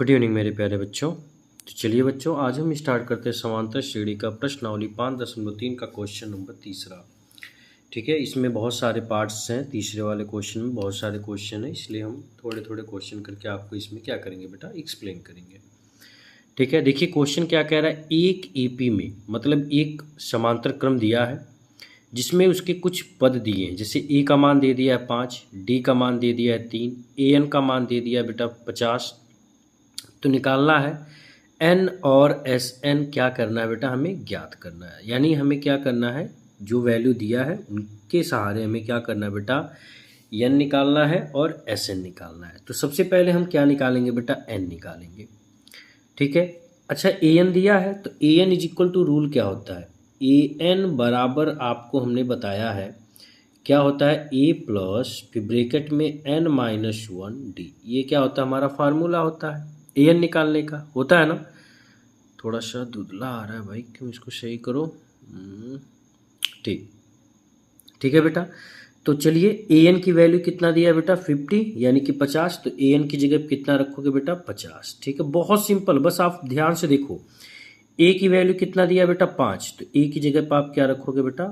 Good evening मेरे प्यारे बच्चों। तो चलिए बच्चों, आज हम स्टार्ट करते हैं समांतर श्रेणी का प्रश्नावली 5.3 का क्वेश्चन नंबर तीसरा। ठीक है, इसमें बहुत सारे पार्ट्स हैं। तीसरे वाले क्वेश्चन में बहुत सारे क्वेश्चन हैं, इसलिए हम थोड़े थोड़े क्वेश्चन करके आपको इसमें क्या करेंगे बेटा, एक्सप्लेन करेंगे। ठीक है, देखिए क्वेश्चन क्या कह रहा है। एक एपी में मतलब एक समांतर क्रम दिया है जिसमें उसके कुछ पद दिए हैं। जैसे ए का मान दे दिया है 5, डी का मान दे दिया है 3, ए एन का मान दे दिया है बेटा 50। तो निकालना है एन और एस एन। क्या करना है बेटा, हमें ज्ञात करना है। यानी हमें क्या करना है, जो वैल्यू दिया है उनके सहारे हमें क्या करना है बेटा, एन निकालना है और एस एन निकालना है। तो सबसे पहले हम क्या निकालेंगे बेटा, एन निकालेंगे। ठीक है, अच्छा ए एन दिया है तो A n is equal to rule क्या होता है, ए एन बराबर आपको हमने बताया है क्या होता है, ए प्लस फिर ब्रैकेट में एन माइनस 1 डी। ये क्या होता है, हमारा फार्मूला होता है ए एन निकालने का, होता है ना। थोड़ा सा धुंधला आ रहा है भाई, क्यों, इसको सही करो। ठीक ठीक है बेटा। तो चलिए ए एन की वैल्यू कितना दिया है बेटा, 50 यानी कि 50। तो ए एन की जगह कितना रखोगे बेटा, 50। ठीक है, बहुत सिंपल, बस आप ध्यान से देखो। ए की वैल्यू कितना दिया बेटा, 5। तो ए की जगह पर आप क्या रखोगे बेटा,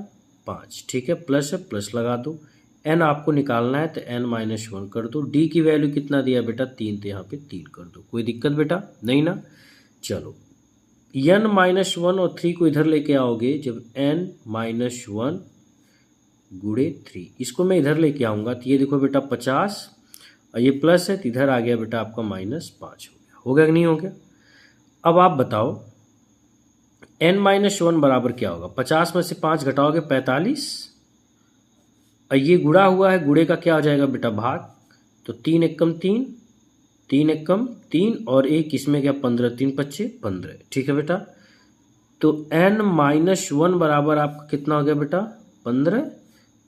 5। ठीक है, प्लस है, प्लस लगा दो। एन आपको निकालना है तो एन माइनस 1 कर दो। डी की वैल्यू कितना दिया बेटा, 3। तो यहाँ पे 3 कर दो। कोई दिक्कत बेटा नहीं ना। चलो, एन माइनस 1 और 3 को इधर लेके आओगे। जब एन माइनस 1 गुणे 3, इसको मैं इधर लेके आऊँगा तो ये देखो बेटा 50 और ये प्लस है तो इधर आ गया बेटा आपका -5 हो गया। हो गया कि नहीं हो गया। अब आप बताओ एन माइनस 1 बराबर क्या होगा, 50 में से 5 घटाओगे 45 और ये गुणा हुआ है, गुणे का क्या हो जाएगा बेटा, भाग। तो 3 एकम 3, 3 एकम 3 और 1 इसमें क्या, 15, 3 पच्चे 15। ठीक है बेटा। तो n माइनस 1 बराबर आपका कितना हो गया बेटा, 15।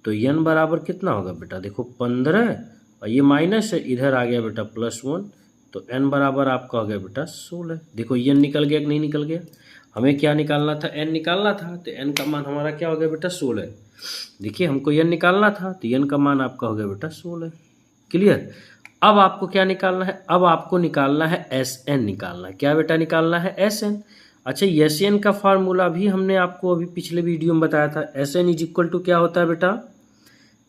तो n बराबर कितना होगा बेटा, देखो 15 और ये माइनस है, इधर आ गया बेटा +1। तो n बराबर आपका हो गया बेटा 16। देखो n निकल गया कि नहीं निकल गया। हमें क्या निकालना था, n निकालना था। तो n का मान हमारा क्या हो गया बेटा, 16। देखिए हमको n निकालना था तो n का मान आपका हो गया बेटा 16। क्लियर। अब आपको क्या निकालना है, अब आपको निकालना है एस एन निकालना है। क्या बेटा निकालना है, एस एन। अच्छा, एस एन का फार्मूला भी हमने आपको अभी पिछले वीडियो में बताया था। S N is equal to क्या होता है बेटा,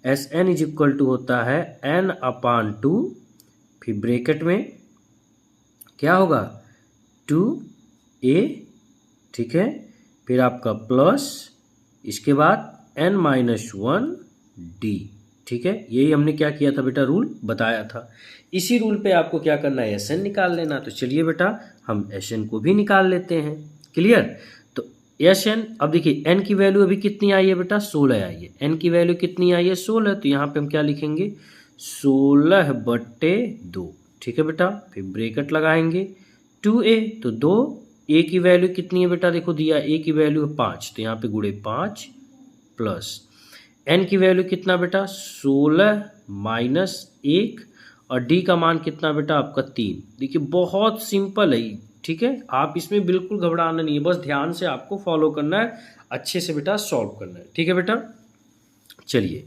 S N is equal to होता है n/2 फिर ब्रैकेट में क्या होगा 2a। ठीक है, फिर आपका प्लस, इसके बाद n-1 d। ठीक है, यही हमने क्या किया था बेटा, रूल बताया था। इसी रूल पे आपको क्या करना है, एस एन निकाल लेना। तो चलिए बेटा हम एस एन को भी निकाल लेते हैं। क्लियर। तो एस एन, अब देखिए एन की वैल्यू अभी कितनी आई है बेटा, 16 आई है। एन की वैल्यू कितनी आई है, 16। तो यहाँ पे हम क्या लिखेंगे, 16/2। ठीक है बेटा, फिर ब्रैकेट लगाएंगे 2a। तो 2 ए की वैल्यू कितनी है बेटा, देखो दिया ए की वैल्यू है 5। तो यहाँ पे गुणे 5 प्लस एन की वैल्यू कितना बेटा, 16 माइनस 1 और डी का मान कितना बेटा आपका 3। देखिए बहुत सिंपल है। ठीक है, आप इसमें बिल्कुल घबराना नहीं है, बस ध्यान से आपको फॉलो करना है, अच्छे से बेटा सॉल्व करना है। ठीक है बेटा। चलिए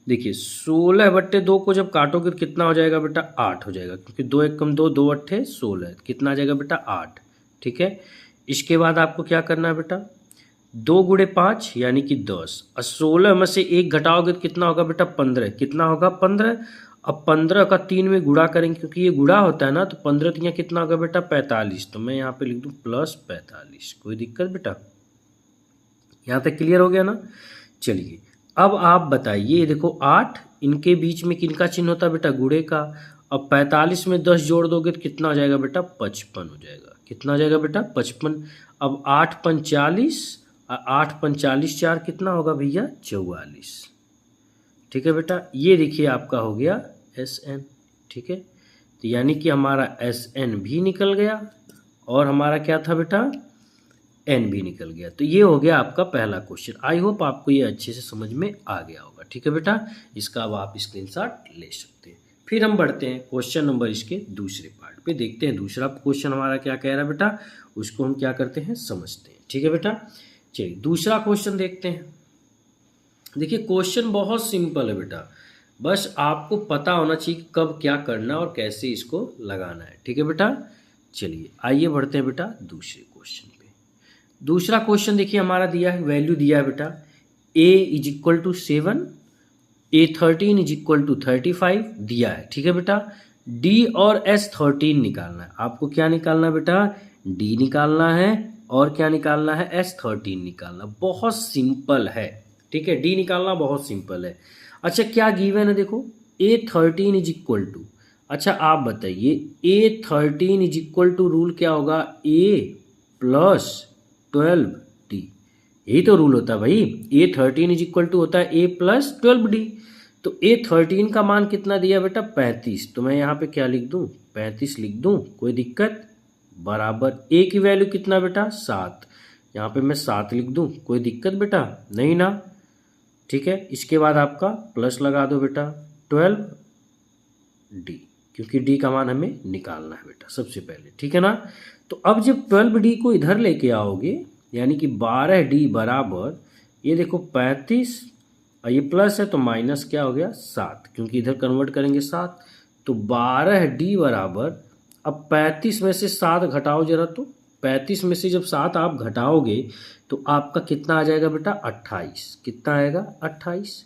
देखिए 16/2 को जब काटोगे तो कितना हो जाएगा बेटा, 8 हो जाएगा, क्योंकि 2 एकम 2, 2 अट्ठे 16, कितना आ जाएगा बेटा 8। ठीक है, इसके बाद आपको क्या करना है बेटा, 2 गुणे 5 यानी कि 10 और 16 में से 1 घटाओगे तो कितना होगा बेटा, 15। कितना होगा, 15। अब 15 का 3 में गुणा करेंगे, क्योंकि ये गुणा होता है ना। तो 15 तो यहाँ कितना होगा बेटा, 45। तो मैं यहाँ पे लिख दूँ +45। कोई दिक्कत बेटा, यहाँ तक क्लियर हो गया ना। चलिए अब आप बताइए, देखो 8 इनके बीच में किनका चिन्ह होता है बेटा, गुणे का। अब 45 में 10 जोड़ दोगे तो कितना हो जाएगा बेटा, 55 हो जाएगा। कितना हो जाएगा बेटा, 55। अब 8 × 45 और 8 × 45 4 कितना होगा भैया, 44। ठीक है बेटा, ये देखिए आपका हो गया एस एन। ठीक है, तो यानी कि हमारा एस एन भी निकल गया और हमारा क्या था बेटा, एन भी निकल गया। तो ये हो गया आपका पहला क्वेश्चन। आई होप आपको ये अच्छे से समझ में आ गया होगा। ठीक है बेटा, इसका अब आप स्क्रीनशॉट ले सकते हैं। फिर हम बढ़ते हैं क्वेश्चन नंबर इसके दूसरे पार्ट पे, देखते हैं दूसरा क्वेश्चन हमारा क्या कह रहा है बेटा, उसको हम क्या करते हैं, समझते हैं। ठीक है बेटा, चलिए दूसरा क्वेश्चन देखते हैं। देखिए क्वेश्चन बहुत सिंपल है बेटा, बस आपको पता होना चाहिए कि कब क्या करना और कैसे इसको लगाना है। ठीक है बेटा, चलिए आइए बढ़ते हैं बेटा दूसरे क्वेश्चन पे। दूसरा क्वेश्चन देखिए हमारा दिया है, वैल्यू दिया है बेटा a is equal to 7, A13 is equal to 35 दिया है, ठीक है बेटा। D और S13 निकालना है आपको। क्या निकालना है बेटा? D निकालना है और क्या निकालना है? S13 निकालना। बहुत सिंपल है, ठीक है। D निकालना बहुत सिंपल है। अच्छा क्या गिवन है देखो, A13 इज इक्वल टू, अच्छा आप बताइए A13 is equal to rule क्या होगा? A प्लस 12D, यही तो रूल होता है भाई। A13 इज इक्वल टू होता है A प्लस 12D। तो A13 का मान कितना दिया बेटा? 35। तो मैं यहाँ पे क्या लिख दूँ? 35 लिख दूँ, कोई दिक्कत? बराबर A की वैल्यू कितना बेटा? 7। यहाँ पे मैं 7 लिख दूँ, कोई दिक्कत बेटा? नहीं ना, ठीक है। इसके बाद आपका प्लस लगा दो बेटा 12D, क्योंकि D का मान हमें निकालना है बेटा सबसे पहले, ठीक है ना। तो अब जब 12D को इधर लेके आओगे, यानी कि 12D बराबर, ये देखो 35 और ये प्लस है तो माइनस क्या हो गया? 7, क्योंकि इधर कन्वर्ट करेंगे 7। तो 12D बराबर, अब 35 में से 7 घटाओ जरा, तो 35 में से जब 7 आप घटाओगे तो आपका कितना आ जाएगा बेटा? 28। कितना आएगा? 28।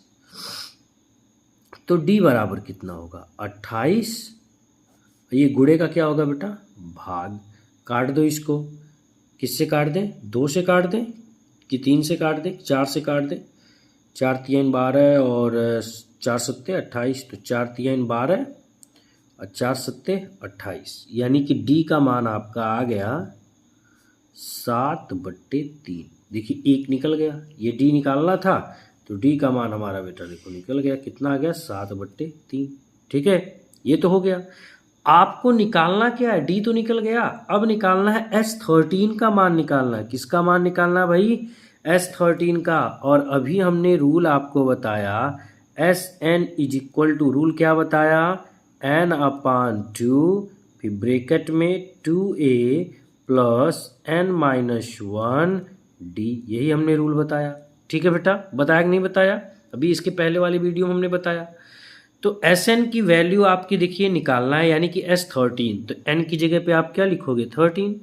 तो D बराबर कितना होगा? 28। ये गुणे का क्या होगा बेटा? भाग। काट दो इसको, किससे काट दें? 2 से काट दें कि 3 से काट दें? 4 से काट दें। 4 3 12 और 4 7 28, तो 4 3 12 और 4 7 28, यानी कि D का मान आपका आ गया 7/3। देखिए 1 निकल गया, ये D निकालना था तो D का मान हमारा बेटा देखो निकल गया, कितना आ गया? 7/3, ठीक है। ये तो हो गया। आपको निकालना क्या है? D तो निकल गया, अब निकालना है S13 का मान निकालना है। किसका मान निकालना है भाई? S13 का। और अभी हमने रूल आपको बताया Sn is equal to, rule क्या बताया? n/2, फिर ब्रैकेट में 2a प्लस n-1d, यही हमने रूल बताया, ठीक है बेटा। बताया कि नहीं बताया? अभी इसके पहले वाली वीडियो में हमने बताया। तो Sn की वैल्यू आपकी देखिए निकालना है, यानी कि S13। तो n की जगह पे आप क्या लिखोगे? 13।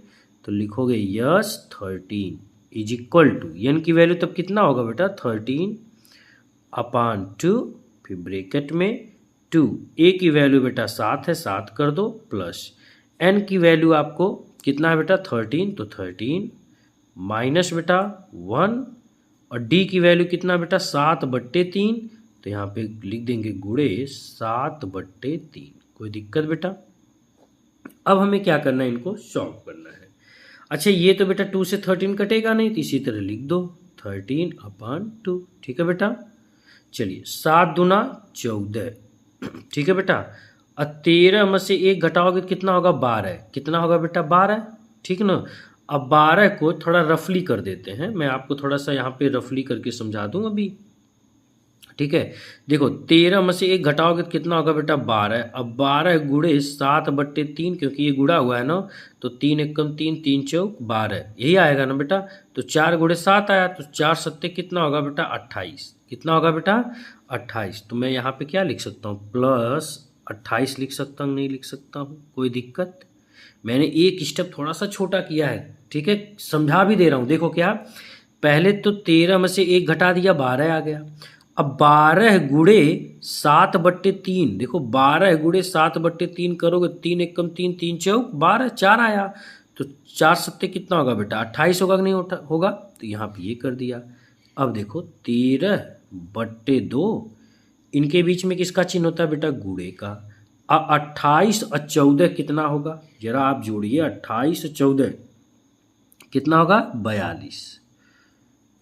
तो लिखोगे S 13 is equal to, n की वैल्यू तब कितना होगा बेटा? 13/2, फिर ब्रैकेट में 2, a की वैल्यू बेटा 7 है, 7 कर दो, प्लस n की वैल्यू आपको कितना है बेटा? 13, तो 13 माइनस बेटा 1, और d की वैल्यू कितना बेटा? 7/3, तो यहाँ पे लिख देंगे गुणे 7/3। कोई दिक्कत बेटा? अब हमें क्या करना है? इनको सॉल्व करना है। अच्छा ये तो बेटा 2 से 13 कटेगा नहीं, तो इसी तरह लिख दो 13/2, ठीक है बेटा। चलिए 7 दूना 14, ठीक है बेटा। और 13 में से 1 घटाओगे कितना होगा? 12। कितना होगा बेटा? 12, ठीक ना। अब 12 को थोड़ा रफली कर देते हैं, मैं आपको थोड़ा सा यहाँ पे रफली करके समझा दूँ अभी, ठीक है। देखो 13 में से 1 घटाओगे तो कितना होगा बेटा? 12। अब 12 गुणे 7/3, क्योंकि ये गुणा हुआ है ना, तो 3 एकम 3, 3 चौक 12, यही आएगा ना बेटा। तो 4 गुणे 7 आया, तो 4 7 कितना होगा बेटा? 28। कितना होगा बेटा? 28। तो मैं यहाँ पे क्या लिख सकता हूँ? प्लस 28 लिख सकता हूँ, नहीं लिख सकता हूँ? कोई दिक्कत? मैंने एक स्टेप थोड़ा सा छोटा किया है, ठीक है, समझा भी दे रहा हूँ। देखो क्या, पहले तो 13 में से 1 घटा दिया, 12 आ गया। अब 12 गुणे 7/3, देखो 12 गुणे 7/3 करोगे, 3 एकम 3, 3 चौक 12, 4 आया। तो 4 7 कितना होगा बेटा? 28 होगा कि नहीं होगा? तो यहाँ पे ये कर दिया। अब देखो 13/2, इनके बीच में किसका चिन्ह होता है बेटा? गुणे का। 28 और 14 कितना होगा? जरा आप जोड़िए, 28 और 14 कितना होगा? 42,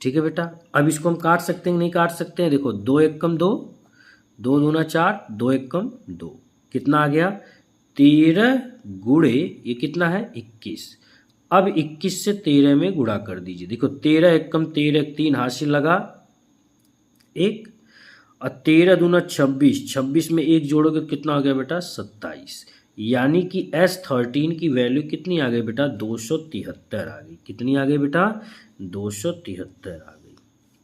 ठीक है बेटा। अब इसको हम काट सकते हैं, नहीं काट सकते हैं? देखो 2 एकम 2, 2 दूना 4, 2 एकम 2, कितना आ गया? 13 गुणे ये कितना है? 21। अब 21 से 13 में गुणा कर दीजिए। देखो 13 एकम 13, 3 हासिल लगा 1, और 13 दूना 26, 26 में 1 जोड़ोगे तो कितना आ गया बेटा? 27। यानी कि S13 की वैल्यू कितनी आ गई बेटा? 273 आ गई। कितनी आ गई बेटा? 273 आ गई,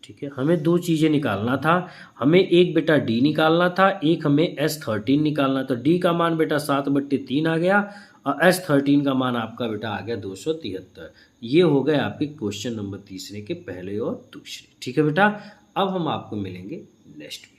ठीक है, हमें दो चीज़ें निकालना था। हमें एक बेटा डी निकालना था, एक हमें S13 निकालना था। डी का मान बेटा 7/3 आ गया और S13 का मान आपका बेटा आ गया 273। ये हो गए आपके क्वेश्चन नंबर तीसरे के पहले और दूसरे। ठीक है बेटा, अब हम आपको मिलेंगे नेक्स्ट वीडियो।